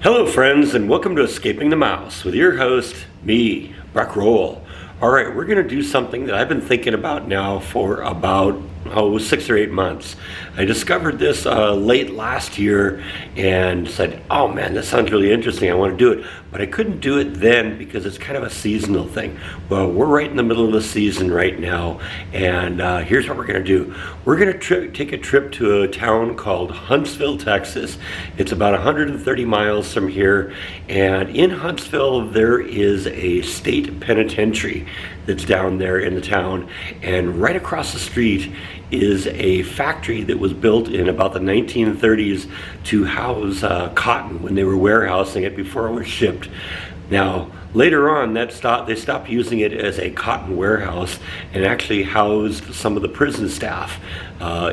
Hello friends, and welcome to Escaping the Mouse with your host, me, Buck Roll. Alright, we're going to do something that I've been thinking about now for about 6 or 8 months. I discovered this late last year and said, oh man, this sounds really interesting, I want to do it. But I couldn't do it then because it's kind of a seasonal thing. Well, we're right in the middle of the season right now, and here's what we're going to do. We're going to take a trip to a town called Huntsville, Texas. It's about 130 miles from here, and in Huntsville there is a state penitentiary that's down there in the town, and right across the street is a factory that was built in about the 1930s to house cotton when they were warehousing it before it was shipped. Now, later on, they stopped using it as a cotton warehouse and actually housed some of the prison staff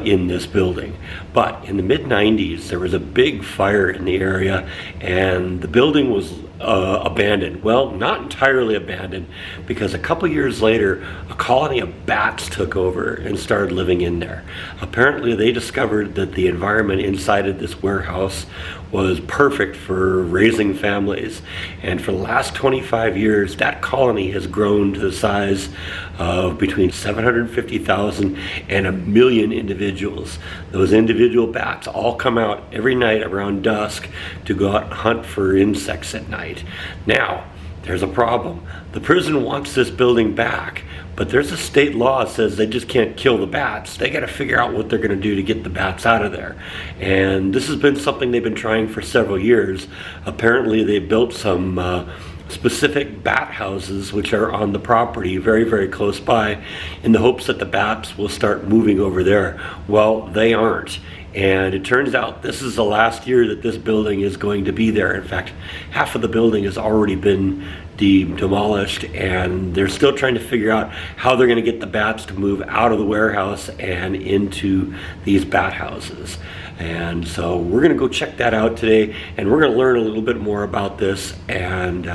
in this building. But in the mid-90s, there was a big fire in the area, and the building was abandoned. Well, not entirely abandoned, because a couple years later, a colony of bats took over and started living in there. Apparently, they discovered that the environment inside of this warehouse was perfect for raising families, and for the last 25 years that colony has grown to the size of between 750,000 and 1 million individuals. Those individual bats all come out every night around dusk to go out and hunt for insects at night. Now, there's a problem. The prison wants this building back, but there's a state law that says they just can't kill the bats. They got to figure out what they're going to do to get the bats out of there. And this has been something they've been trying for several years. Apparently they built some specific bat houses which are on the property very, very close by, in the hopes that the bats will start moving over there. Well, they aren't. And it turns out this is the last year that this building is going to be there. In fact, half of the building has already been demolished, and they're still trying to figure out how they're going to get the bats to move out of the warehouse and into these bat houses. And so we're going to go check that out today, and we're going to learn a little bit more about this and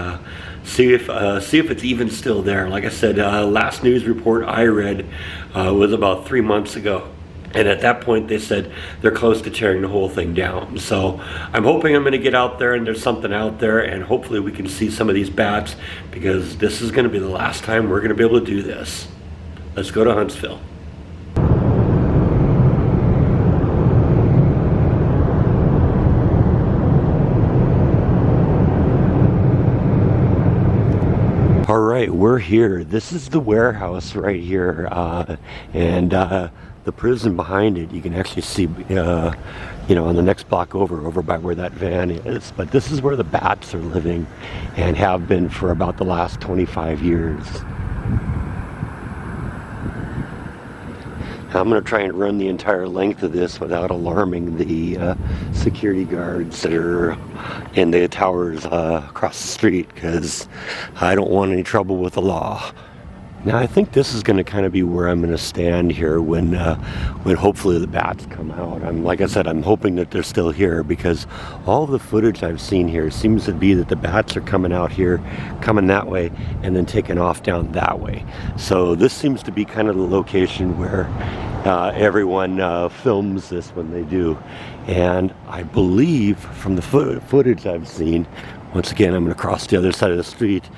see if it's even still there. Like I said, last news report I read was about 3 months ago. And at that point they said they're close to tearing the whole thing down. So I'm hoping I'm going to get out there and there's something out there, and hopefully we can see some of these bats, because this is going to be the last time we're going to be able to do this. Let's go to Huntsville. All right, we're here. This is the warehouse right here, and the prison behind it. You can actually see, on the next block over by where that van is. But this is where the bats are living and have been for about the last 25 years. I'm going to try and run the entire length of this without alarming the security guards that are in the towers across the street, because I don't want any trouble with the law. Now, I think this is going to kind of be where I'm going to stand here when hopefully the bats come out. Like I said, I'm hoping that they're still here, because all of the footage I've seen here seems to be that the bats are coming out here, coming that way, and then taking off down that way. So this seems to be kind of the location where everyone films this when they do. And I believe from the footage I've seen, once again, I'm going to cross the other side of the street,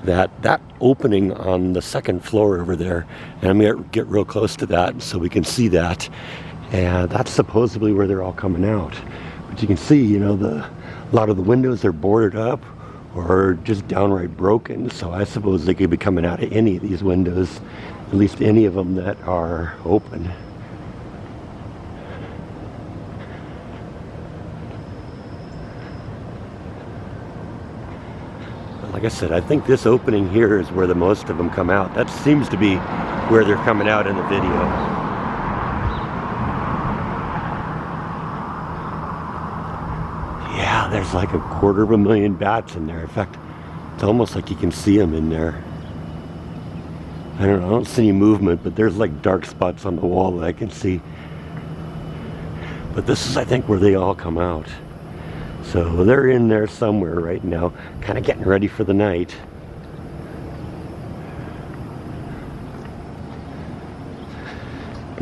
that opening on the second floor over there, and I'm going to get real close to that so we can see that, and that's supposedly where they're all coming out. But you can see, a lot of the windows are boarded up or just downright broken, so I suppose they could be coming out of any of these windows, at least any of them that are open. Like I said, I think this opening here is where the most of them come out. That seems to be where they're coming out in the video. Yeah, there's like 250,000 bats in there. In fact, it's almost like you can see them in there. I don't see any movement, but there's like dark spots on the wall that I can see. But this is, I think, where they all come out. So they're in there somewhere right now, kind of getting ready for the night.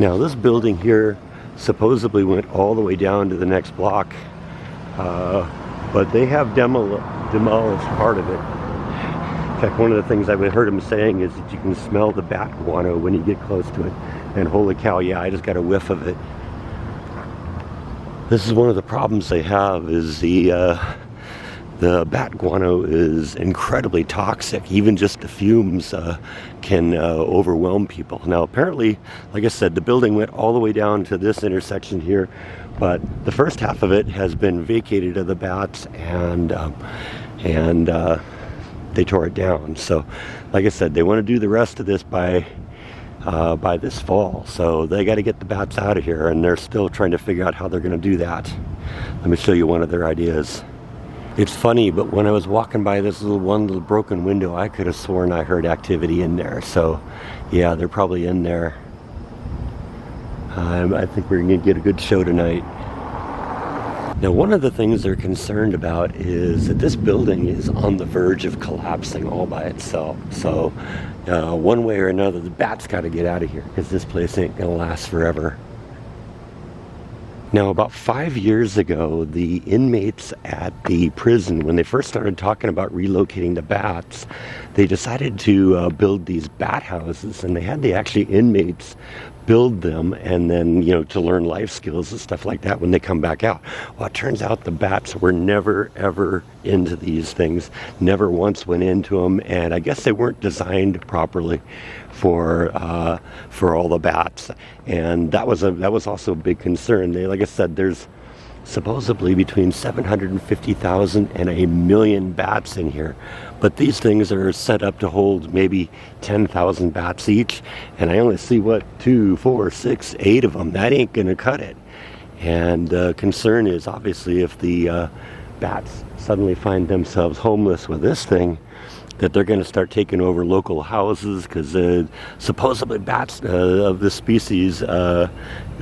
Now, this building here supposedly went all the way down to the next block but they have demolished part of it. In fact, one of the things I heard him saying is that you can smell the bat guano when you get close to it. And holy cow, yeah, I just got a whiff of it. This is one of the problems they have, is the bat guano is incredibly toxic. Even just the fumes can overwhelm people. Now, apparently, like I said, the building went all the way down to this intersection here, but the first half of it has been vacated of the bats, and they tore it down. So, like I said, they want to do the rest of this by this fall. So they got to get the bats out of here, and they're still trying to figure out how they're going to do that. Let me show you one of their ideas. It's funny, but when I was walking by this little broken window, I could have sworn I heard activity in there. So, yeah, they're probably in there. I think we're going to get a good show tonight. Now, one of the things they're concerned about is that this building is on the verge of collapsing all by itself. So, one way or another, the bats got to get out of here, because this place ain't going to last forever. Now, about 5 years ago, the inmates at the prison, when they first started talking about relocating the bats, they decided to build these bat houses, and they had the actually inmates build them, and then, to learn life skills and stuff like that when they come back out. Well, it turns out the bats were never, ever into these things, never once went into them, and I guess they weren't designed properly for all the bats, and that was also a big concern. Like I said, there's supposedly between 750,000 and 1 million bats in here, but these things are set up to hold maybe 10,000 bats each, and I only see 2, 4, 6, 8 of them. That ain't gonna cut it. And the concern is, obviously, if the bats suddenly find themselves homeless with this thing, that they're going to start taking over local houses, because supposedly bats of this species, they're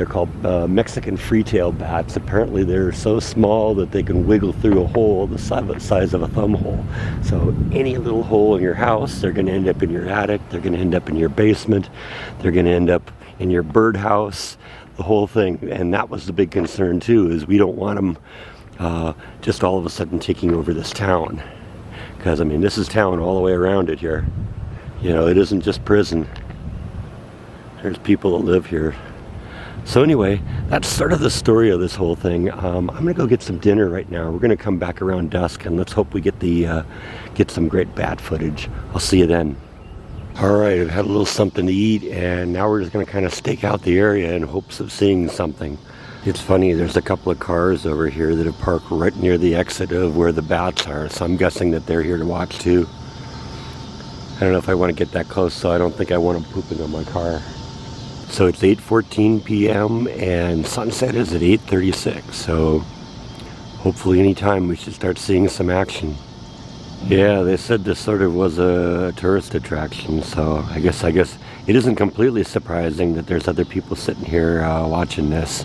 called Mexican free-tail bats. Apparently they're so small that they can wiggle through a hole the size of a thumb hole. So any little hole in your house, they're going to end up in your attic, they're going to end up in your basement, they're going to end up in your birdhouse, the whole thing. And that was the big concern too, is we don't want them just all of a sudden taking over this town. Because, I mean, this is town all the way around it here. It isn't just prison. There's people that live here. So anyway, that's sort of the story of this whole thing. I'm going to go get some dinner right now. We're going to come back around dusk, and let's hope we get some great bat footage. I'll see you then. All right, I've had a little something to eat, and now we're just going to kind of stake out the area in hopes of seeing something. It's funny, there's a couple of cars over here that have parked right near the exit of where the bats are, so I'm guessing that they're here to watch too. I don't know if I want to get that close, so I don't think I want them pooping on my car. So it's 8:14 p.m. and sunset is at 8:36, so hopefully anytime we should start seeing some action. Yeah, they said this sort of was a tourist attraction, so I guess it isn't completely surprising that there's other people sitting here watching this.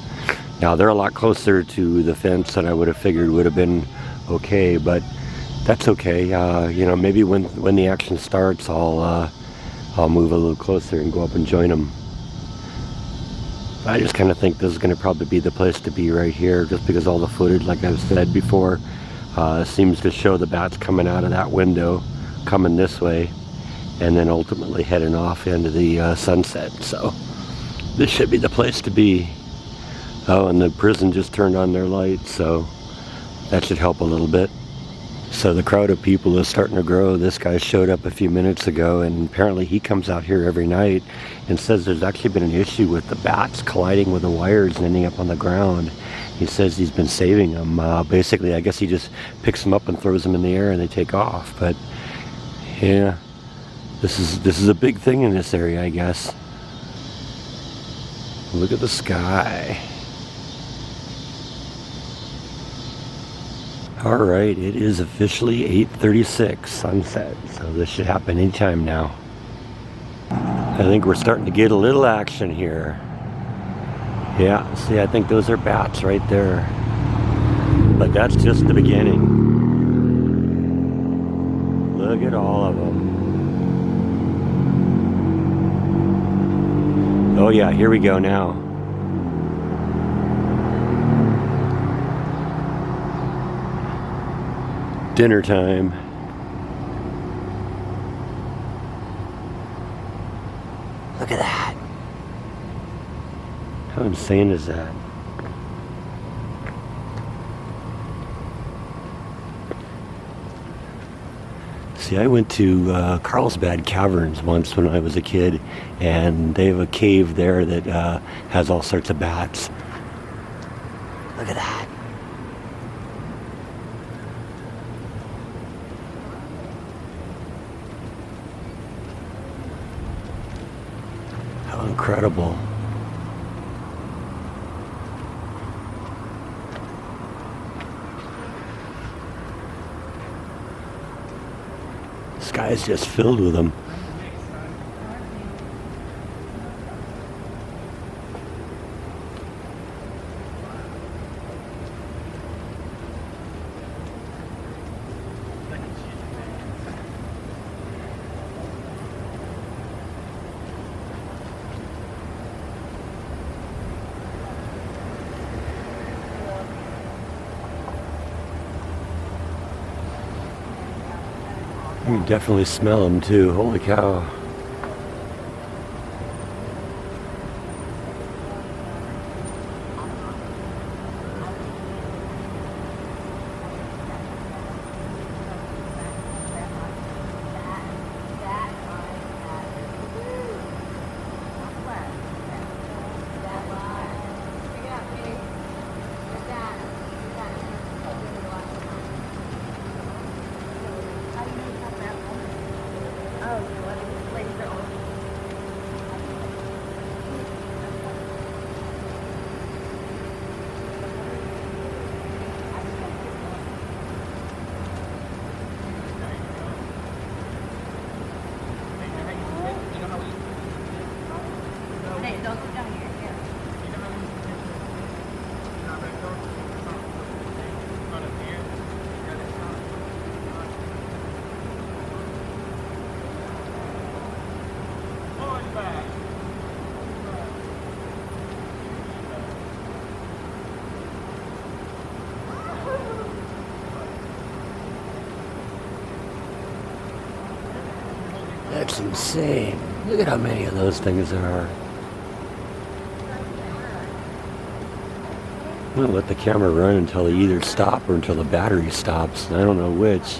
Now, they're a lot closer to the fence than I would have figured would have been okay, but that's okay. Maybe when the action starts, I'll move a little closer and go up and join them. I just kind of think this is going to probably be the place to be right here, just because all the footage, like I've said before, seems to show the bats coming out of that window, coming this way, and then ultimately heading off into the sunset. So this should be the place to be. Oh, and the prison just turned on their lights, so that should help a little bit. So the crowd of people is starting to grow. This guy showed up a few minutes ago, and apparently he comes out here every night and says there's actually been an issue with the bats colliding with the wires and ending up on the ground. He says he's been saving them. Basically, I guess he just picks them up and throws them in the air and they take off. But yeah, this is a big thing in this area, I guess. Look at the sky. All right, it is officially 8:36 sunset, so this should happen anytime now. I think we're starting to get a little action here. Yeah, see, I think those are bats right there. But that's just the beginning. Look at all of them. Oh yeah, here we go now. dinner time. Look at that. How insane is that? See, I went to Carlsbad Caverns once when I was a kid, and they have a cave there that has all sorts of bats. Look at that. How incredible. The sky is just filled with them. You can definitely smell them too. Holy cow. That's insane. Look at how many of those things there are. I'm gonna let the camera run until they either stop or until the battery stops. I don't know which.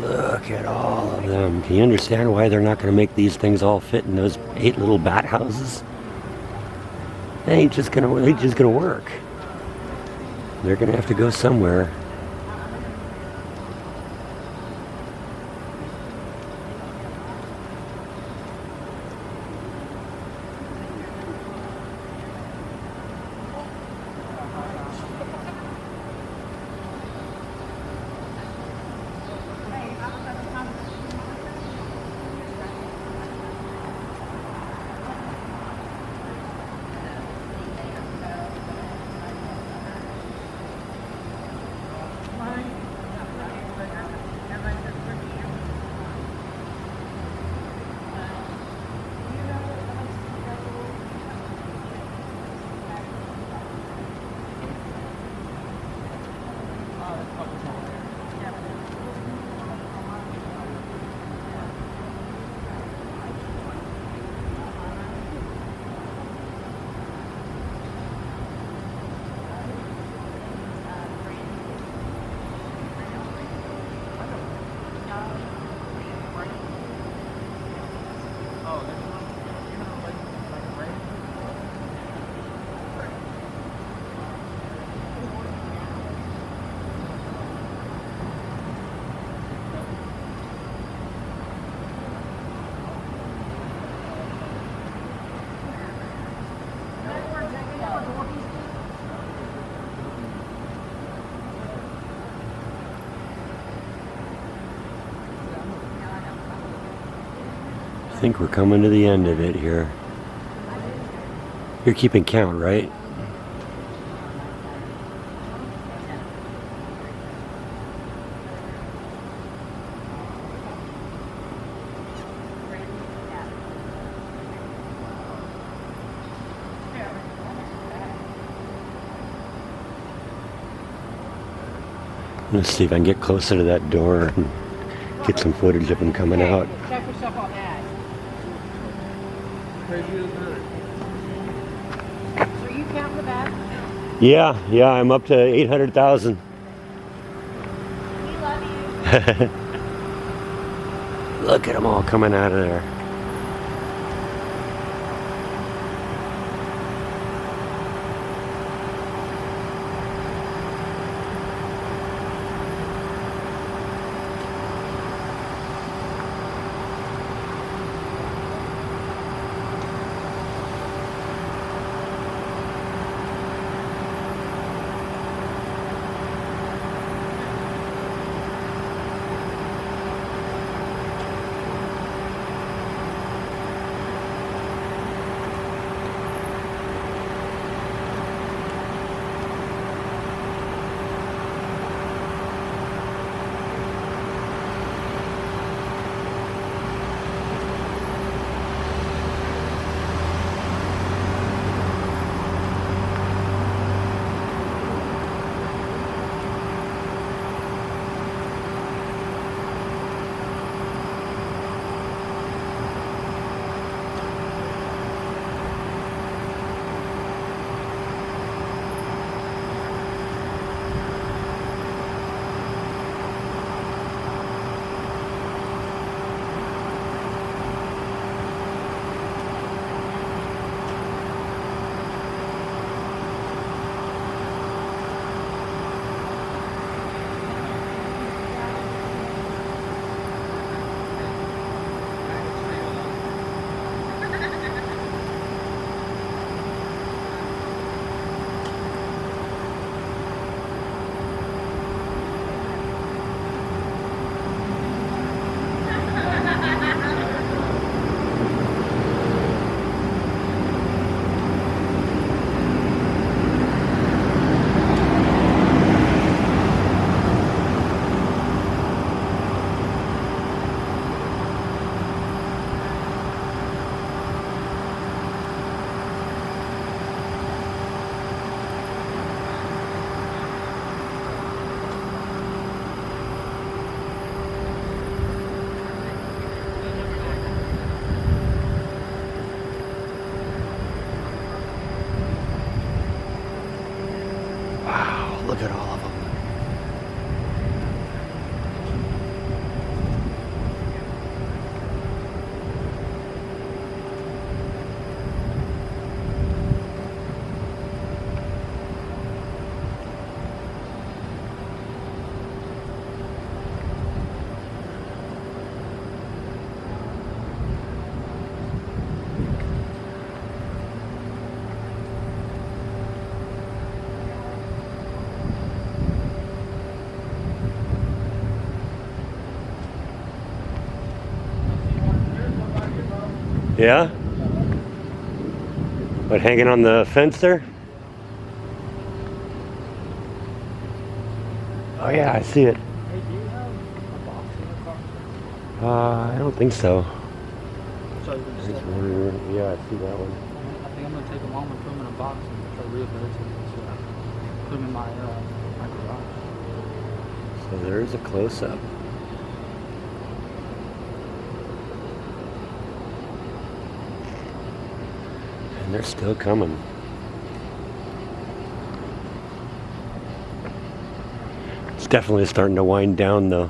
Look at all of them. Can you understand why they're not going to make these things all fit in those 8 little bat houses? They ain't just gonna work. They're gonna have to go somewhere. I think we're coming to the end of it here. You're keeping count, right? Let's see if I can get closer to that door and get some footage of him coming out. Check yourself on that. So you count the back? Yeah, I'm up to 800,000. We love you. Look at them all coming out of there. Yeah? What, hanging on the fence there? Oh yeah, I see it. Hey, do you have a box in your car? I don't think so. So you can There's step one, yeah, I see that one. I think I'm gonna take them home and put them in a box and try to rehabilitate them. So put them in my garage. So there's a close-up. And they're still coming. It's definitely starting to wind down though.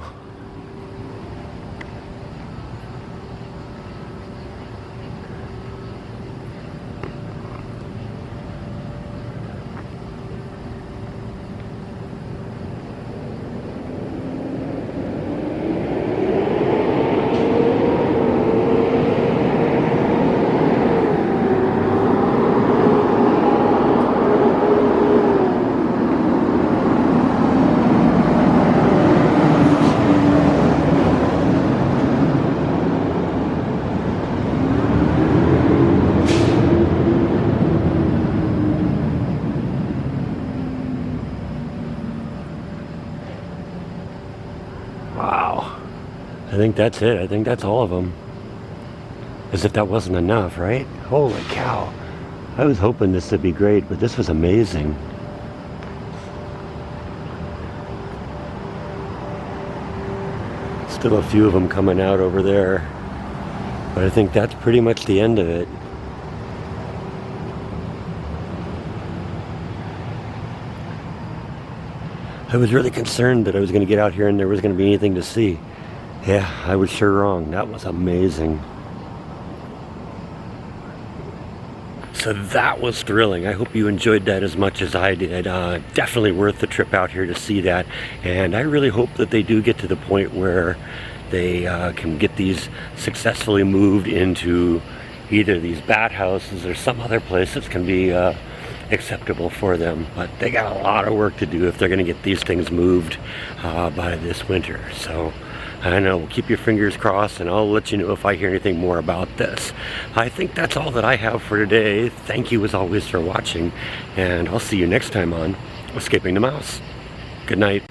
Wow. I think that's it. I think that's all of them. As if that wasn't enough, right? Holy cow. I was hoping this would be great, but this was amazing. Still a few of them coming out over there. But I think that's pretty much the end of it. I was really concerned that I was going to get out here and there was going to be anything to see. Yeah, I was sure wrong. That was amazing. So that was thrilling. I hope you enjoyed that as much as I did. Definitely worth the trip out here to see that. And I really hope that they do get to the point where they can get these successfully moved into either these bat houses or some other place that's going to be acceptable for them. But they got a lot of work to do if they're going to get these things moved by this winter. So I don't know, we'll keep your fingers crossed, and I'll let you know if I hear anything more about this. I think that's all that I have for today. Thank you as always for watching, and I'll see you next time on Escaping the Mouse. Good night.